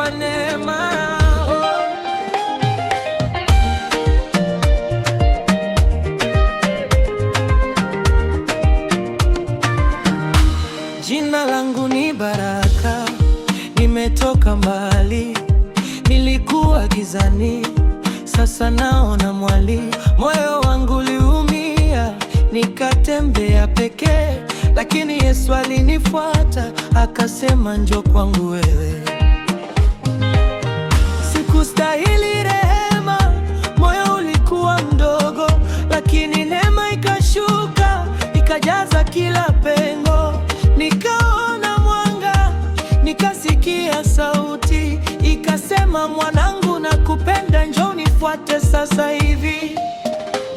kwa neema. Jina langu ni Baraka, nimetoka mbali, nilikuwa gizani, sasa naona mwali. Moyo wangu uliumia, nikatembea pekee, lakini Yesu alinifuata, akasema njoo kwangu wewe. Sikustahili rehema, moyo ulikuwa mdogo, lakini neema ikashuka, ikajaza kila pengo. Nikaona mwanga, nikasikia sauti, ikasema mwanangu, nakupenda, njoo nifuate sasa hivi.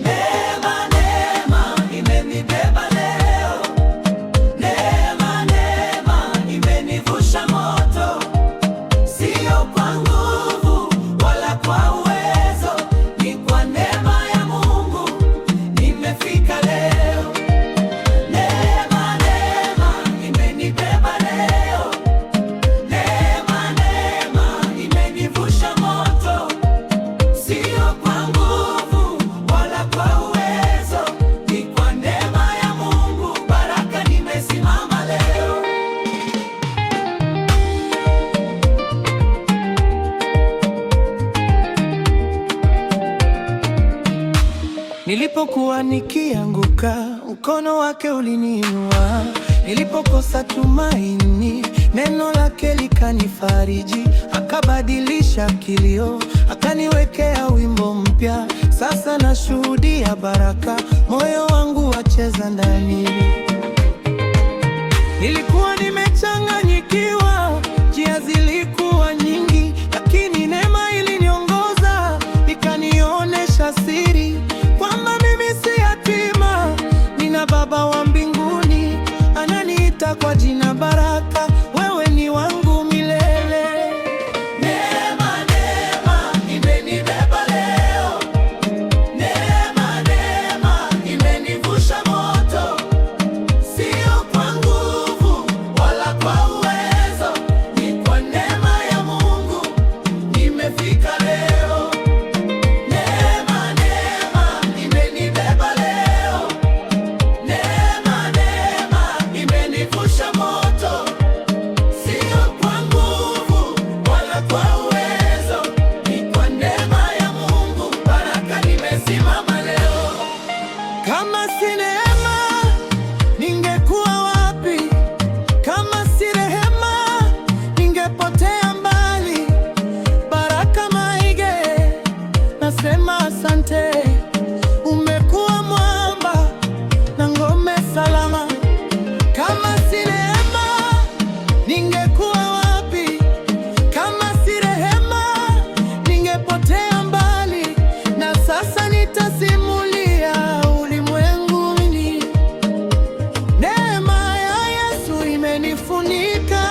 Neema, neema imenibeba leo. Neema, neema imenivusha moto. Sio kwa nguvu wala kwa uwezo, ni kwa neema ya Mungu nimefika leo. Neema, neema imenibeba leo. Neema, neema imenivusha moto. Sio kwa nguvu wala kwa uwezo, ni kwa neema ya Mungu. Baraka nimesimama leo. Nilipokuwa nikianguka, mkono wake uliniinua. Nilipokosa tumaini, neno lake likanifariji. Akabadilisha kilio, akaniwekea wimbo mpya. Sasa nashuhudia baraka, moyo wangu wacheza ndani. Nilikuwa nimechanganyikiwa, njia zilikuwa nyingi, lakini neema iliniongoza, ikanionyesha siri kwamba mimi si yatima, nina Baba wa mbinguni, ananiita kwa jina Baraka, wewe ni wangu milele. Neema, neema imenibeba leo. Neema, neema imenivusha moto. Sio kwa nguvu wala kwa uwezo, ni kwa neema ya Mungu nimefika leo. Neema, neema imenibeba leo. Neema, neema imenivusha moto. Sio kwa nguvu wala kwa uwezo, ni kwa neema ya Mungu. Baraka nimesimama leo. Kama si neema, ningekuwa wapi? Kama si rehema, ningepotea mbali. Baraka Maige, nasema asante. Umekuwa mwamba na ngome salama. Kama si neema, ningekuwa wapi? Kama si rehema, ningepotea mbali. Na sasa nitasimulia ulimwenguni, neema ya Yesu imenifunika.